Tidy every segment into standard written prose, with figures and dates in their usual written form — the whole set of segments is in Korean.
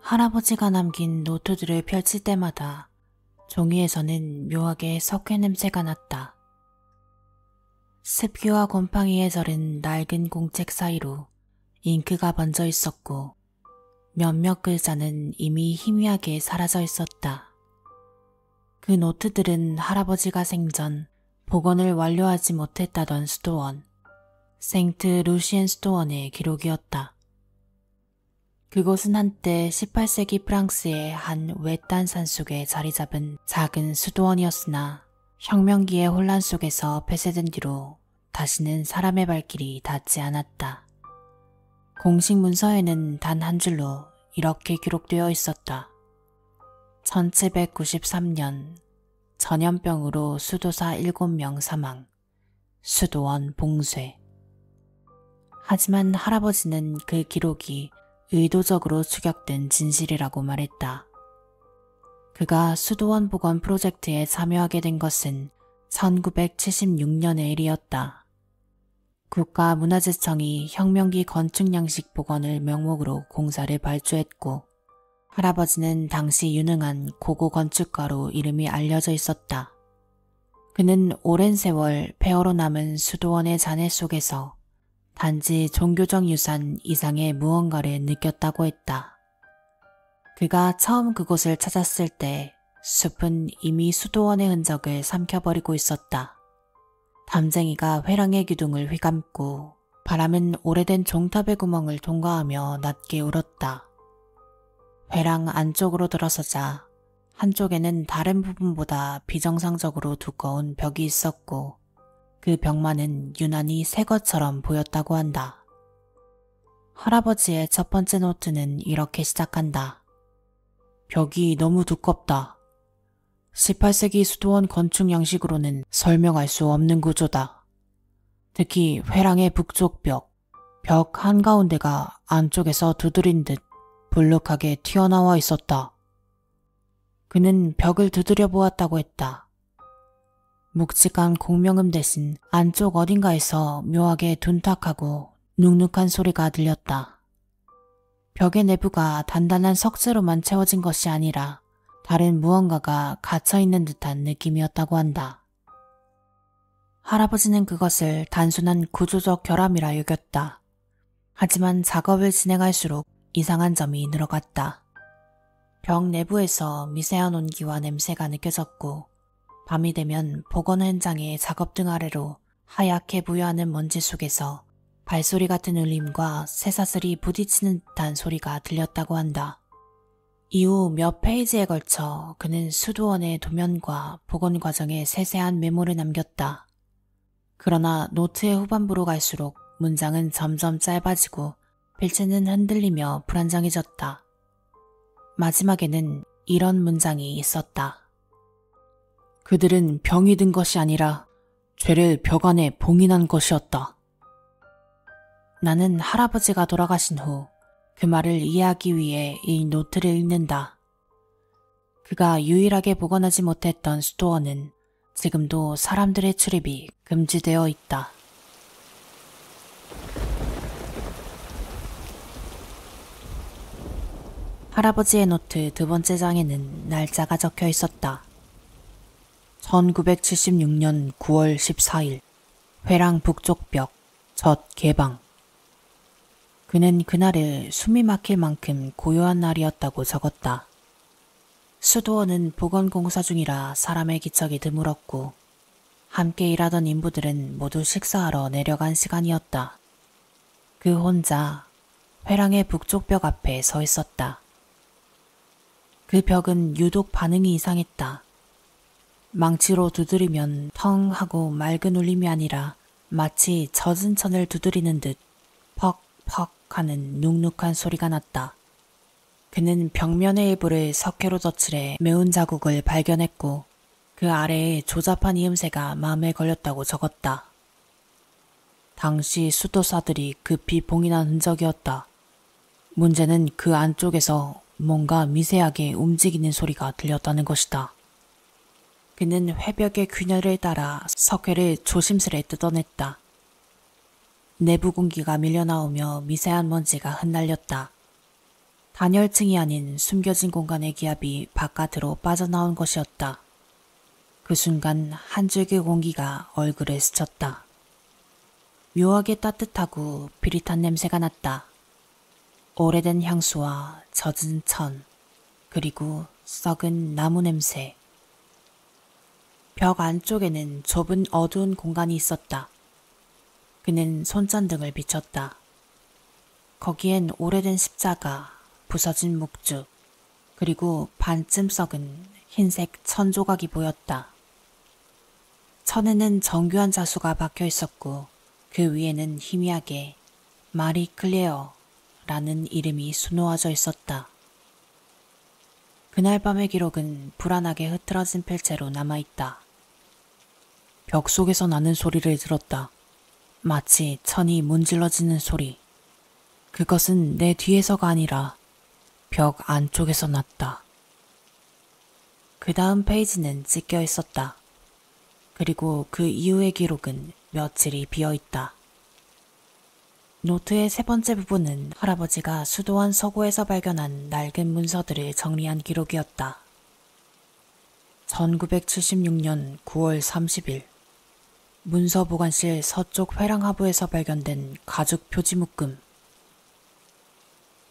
할아버지가 남긴 노트들을 펼칠 때마다 종이에서는 묘하게 석회 냄새가 났다. 습기와 곰팡이에 절은 낡은 공책 사이로 잉크가 번져 있었고 몇몇 글자는 이미 희미하게 사라져 있었다. 그 노트들은 할아버지가 생전 복원을 완료하지 못했다던 수도원, 생트 루시엔 수도원의 기록이었다. 그곳은 한때 18세기 프랑스의 한 외딴 산속에 자리 잡은 작은 수도원이었으나 혁명기의 혼란 속에서 폐쇄된 뒤로 다시는 사람의 발길이 닿지 않았다. 공식 문서에는 단 한 줄로 이렇게 기록되어 있었다. 1793년 전염병으로 수도사 7명 사망, 수도원 봉쇄. 하지만 할아버지는 그 기록이 의도적으로 추격된 진실이라고 말했다. 그가 수도원 복원 프로젝트에 참여하게 된 것은 1976년의 일이었다. 국가문화재청이 혁명기 건축 양식 복원을 명목으로 공사를 발주했고 할아버지는 당시 유능한 고고 건축가로 이름이 알려져 있었다. 그는 오랜 세월 폐허로 남은 수도원의 잔해 속에서 단지 종교적 유산 이상의 무언가를 느꼈다고 했다. 그가 처음 그곳을 찾았을 때 숲은 이미 수도원의 흔적을 삼켜버리고 있었다. 담쟁이가 회랑의 기둥을 휘감고 바람은 오래된 종탑의 구멍을 통과하며 낮게 울었다. 회랑 안쪽으로 들어서자 한쪽에는 다른 부분보다 비정상적으로 두꺼운 벽이 있었고 그 벽만은 유난히 새 것처럼 보였다고 한다. 할아버지의 첫 번째 노트는 이렇게 시작한다. 벽이 너무 두껍다. 18세기 수도원 건축 양식으로는 설명할 수 없는 구조다. 특히 회랑의 북쪽 벽 한가운데가 안쪽에서 두드린 듯 불룩하게 튀어나와 있었다. 그는 벽을 두드려 보았다고 했다. 묵직한 공명음 대신 안쪽 어딘가에서 묘하게 둔탁하고 눅눅한 소리가 들렸다. 벽의 내부가 단단한 석재로만 채워진 것이 아니라 다른 무언가가 갇혀있는 듯한 느낌이었다고 한다. 할아버지는 그것을 단순한 구조적 결함이라 여겼다. 하지만 작업을 진행할수록 이상한 점이 늘어갔다. 벽 내부에서 미세한 온기와 냄새가 느껴졌고 밤이 되면 복원 현장의 작업등 아래로 하얗게 부여하는 먼지 속에서 발소리 같은 울림과 쇠사슬이 부딪히는 듯한 소리가 들렸다고 한다. 이후 몇 페이지에 걸쳐 그는 수도원의 도면과 복원 과정의 세세한 메모를 남겼다. 그러나 노트의 후반부로 갈수록 문장은 점점 짧아지고 필체는 흔들리며 불안정해졌다. 마지막에는 이런 문장이 있었다. 그들은 병이 든 것이 아니라 죄를 벽 안에 봉인한 것이었다. 나는 할아버지가 돌아가신 후 그 말을 이해하기 위해 이 노트를 읽는다. 그가 유일하게 복원하지 못했던 수도원은 지금도 사람들의 출입이 금지되어 있다. 할아버지의 노트 두 번째 장에는 날짜가 적혀 있었다. 1976년 9월 14일 회랑 북쪽 벽 첫 개방. 그는 그날을 숨이 막힐 만큼 고요한 날이었다고 적었다. 수도원은 복원 공사 중이라 사람의 기척이 드물었고 함께 일하던 인부들은 모두 식사하러 내려간 시간이었다. 그 혼자 회랑의 북쪽 벽 앞에 서 있었다. 그 벽은 유독 반응이 이상했다. 망치로 두드리면 텅 하고 맑은 울림이 아니라 마치 젖은 천을 두드리는 듯 퍽퍽 하는 눅눅한 소리가 났다. 그는 벽면의 일부를 석회로 덧칠해 매운 자국을 발견했고 그 아래에 조잡한 이음새가 마음에 걸렸다고 적었다. 당시 수도사들이 급히 봉인한 흔적이었다. 문제는 그 안쪽에서 뭔가 미세하게 움직이는 소리가 들렸다는 것이다. 그는 회벽의 균열을 따라 석회를 조심스레 뜯어냈다. 내부 공기가 밀려나오며 미세한 먼지가 흩날렸다. 단열층이 아닌 숨겨진 공간의 기압이 바깥으로 빠져나온 것이었다. 그 순간 한 줄기 공기가 얼굴에 스쳤다. 묘하게 따뜻하고 비릿한 냄새가 났다. 오래된 향수와 젖은 천, 그리고 썩은 나무 냄새. 벽 안쪽에는 좁은 어두운 공간이 있었다. 그는 손전등을 비췄다. 거기엔 오래된 십자가, 부서진 묵주, 그리고 반쯤 썩은 흰색 천 조각이 보였다. 천에는 정교한 자수가 박혀 있었고 그 위에는 희미하게 마리 클레어라는 이름이 수놓아져 있었다. 그날 밤의 기록은 불안하게 흐트러진 필체로 남아있다. 벽 속에서 나는 소리를 들었다. 마치 천이 문질러지는 소리. 그것은 내 뒤에서가 아니라 벽 안쪽에서 났다. 그 다음 페이지는 찢겨 있었다. 그리고 그 이후의 기록은 며칠이 비어있다. 노트의 세 번째 부분은 할아버지가 수도원 서고에서 발견한 낡은 문서들을 정리한 기록이었다. 1976년 9월 30일 문서보관실 서쪽 회랑하부에서 발견된 가죽 표지 묶음.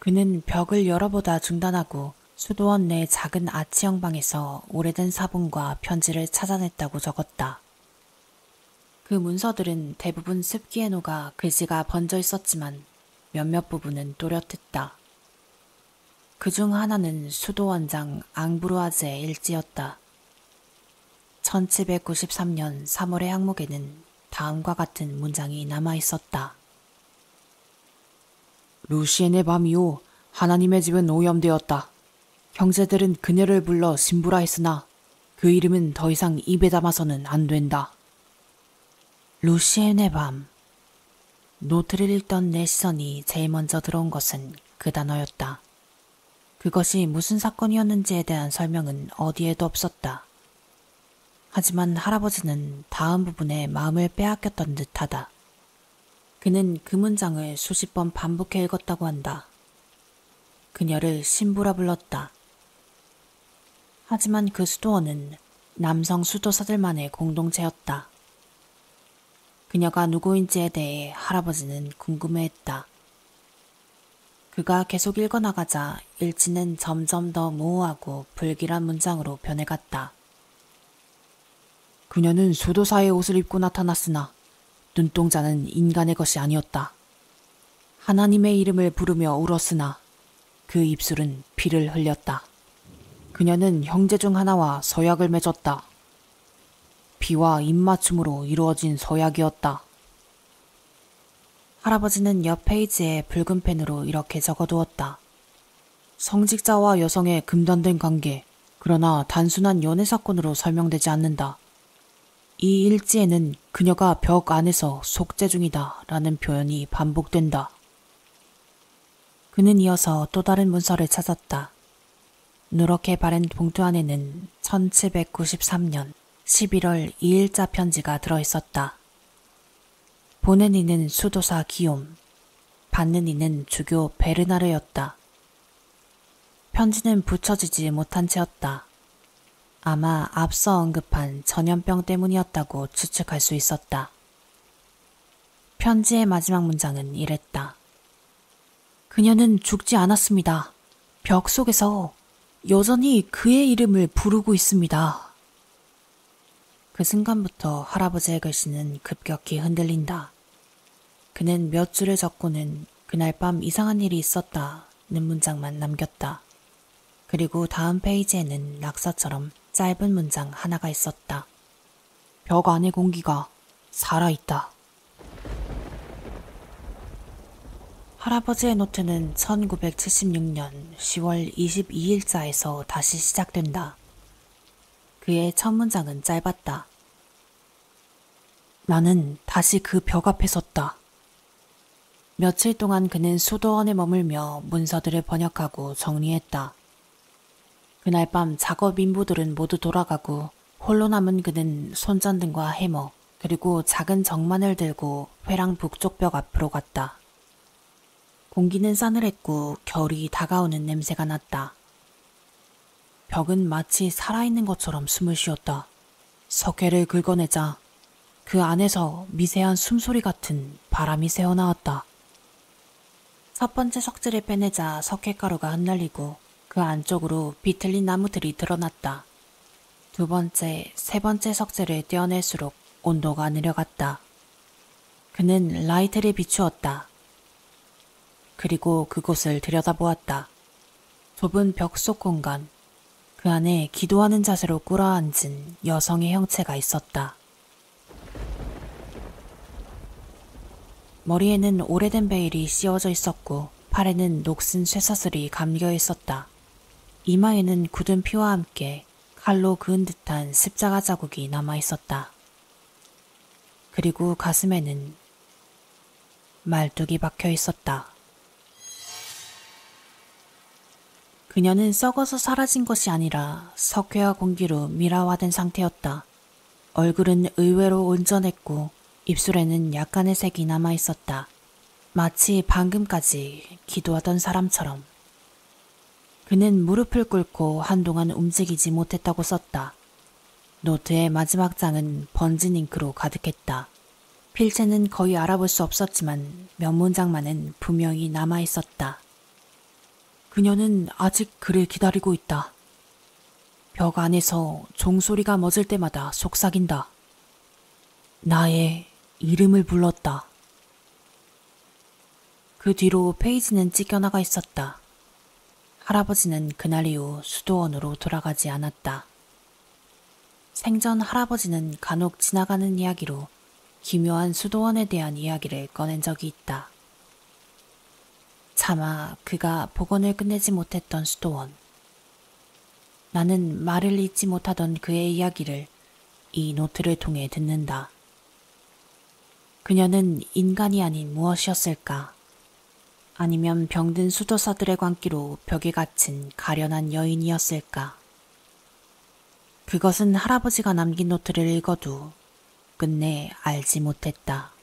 그는 벽을 열어보다 중단하고 수도원 내 작은 아치형 방에서 오래된 사본과 편지를 찾아냈다고 적었다. 그 문서들은 대부분 습기에 녹아 글씨가 번져 있었지만 몇몇 부분은 또렷했다. 그중 하나는 수도원장 앙브루아즈의 일지였다. 1793년 3월의 항목에는 다음과 같은 문장이 남아있었다. 루시엔의 밤이오, 하나님의 집은 오염되었다. 형제들은 그녀를 불러 신부라 했으나 그 이름은 더 이상 입에 담아서는 안 된다. 루시엔의 밤. 노트를 읽던 내 시선이 제일 먼저 들어온 것은 그 단어였다. 그것이 무슨 사건이었는지에 대한 설명은 어디에도 없었다. 하지만 할아버지는 다음 부분에 마음을 빼앗겼던 듯하다. 그는 그 문장을 수십 번 반복해 읽었다고 한다. 그녀를 신부라 불렀다. 하지만 그 수도원은 남성 수도사들만의 공동체였다. 그녀가 누구인지에 대해 할아버지는 궁금해했다. 그가 계속 읽어나가자 일지는 점점 더 모호하고 불길한 문장으로 변해갔다. 그녀는 수도사의 옷을 입고 나타났으나 눈동자는 인간의 것이 아니었다. 하나님의 이름을 부르며 울었으나 그 입술은 피를 흘렸다. 그녀는 형제 중 하나와 서약을 맺었다. 피와 입맞춤으로 이루어진 서약이었다. 할아버지는 옆 페이지에 붉은 펜으로 이렇게 적어두었다. 성직자와 여성의 금단된 관계, 그러나 단순한 연애 사건으로 설명되지 않는다. 이 일지에는 그녀가 벽 안에서 속죄 중이다 라는 표현이 반복된다. 그는 이어서 또 다른 문서를 찾았다. 누렇게 바른 봉투 안에는 1793년 11월 2일자 편지가 들어있었다. 보낸 이는 수도사 기욤, 받는 이는 주교 베르나르였다. 편지는 붙여지지 못한 채였다. 아마 앞서 언급한 전염병 때문이었다고 추측할 수 있었다. 편지의 마지막 문장은 이랬다. 그녀는 죽지 않았습니다. 벽 속에서 여전히 그의 이름을 부르고 있습니다. 그 순간부터 할아버지의 글씨는 급격히 흔들린다. 그는 몇 줄을 적고는 그날 밤 이상한 일이 있었다는 문장만 남겼다. 그리고 다음 페이지에는 낙서처럼 짧은 문장 하나가 있었다. 벽 안의 공기가 살아있다. 할아버지의 노트는 1976년 10월 22일자에서 다시 시작된다. 그의 첫 문장은 짧았다. 나는 다시 그 벽 앞에 섰다. 며칠 동안 그는 수도원에 머물며 문서들을 번역하고 정리했다. 그날 밤 작업 인부들은 모두 돌아가고 홀로 남은 그는 손전등과 해머 그리고 작은 정만을 들고 회랑 북쪽 벽 앞으로 갔다. 공기는 싸늘했고 겨울이 다가오는 냄새가 났다. 벽은 마치 살아있는 것처럼 숨을 쉬었다. 석회를 긁어내자 그 안에서 미세한 숨소리 같은 바람이 새어나왔다. 첫 번째 석재를 빼내자 석회가루가 흩날리고 그 안쪽으로 비틀린 나무들이 드러났다. 두 번째, 세 번째 석재를 떼어낼수록 온도가 내려갔다. 그는 라이트를 비추었다. 그리고 그곳을 들여다보았다. 좁은 벽 속 공간, 그 안에 기도하는 자세로 꿇어앉은 여성의 형체가 있었다. 머리에는 오래된 베일이 씌워져 있었고 팔에는 녹슨 쇠사슬이 감겨 있었다. 이마에는 굳은 피와 함께 칼로 그은 듯한 십자가 자국이 남아 있었다. 그리고 가슴에는 말뚝이 박혀 있었다. 그녀는 썩어서 사라진 것이 아니라 석회와 공기로 밀화화된 상태였다. 얼굴은 의외로 온전했고 입술에는 약간의 색이 남아 있었다. 마치 방금까지 기도하던 사람처럼. 그는 무릎을 꿇고 한동안 움직이지 못했다고 썼다. 노트의 마지막 장은 번진 잉크로 가득했다. 필체는 거의 알아볼 수 없었지만 몇 문장만은 분명히 남아 있었다. 그녀는 아직 그를 기다리고 있다. 벽 안에서 종소리가 멎을 때마다 속삭인다. 나의 이름을 불렀다. 그 뒤로 페이지는 찢겨나가 있었다. 할아버지는 그날 이후 수도원으로 돌아가지 않았다. 생전 할아버지는 간혹 지나가는 이야기로 기묘한 수도원에 대한 이야기를 꺼낸 적이 있다. 차마 그가 복원을 끝내지 못했던 수도원. 나는 말을 잇지 못하던 그의 이야기를 이 노트를 통해 듣는다. 그녀는 인간이 아닌 무엇이었을까? 아니면 병든 수도사들의 광기로 벽에 갇힌 가련한 여인이었을까? 그것은 할아버지가 남긴 노트를 읽어도 끝내 알지 못했다.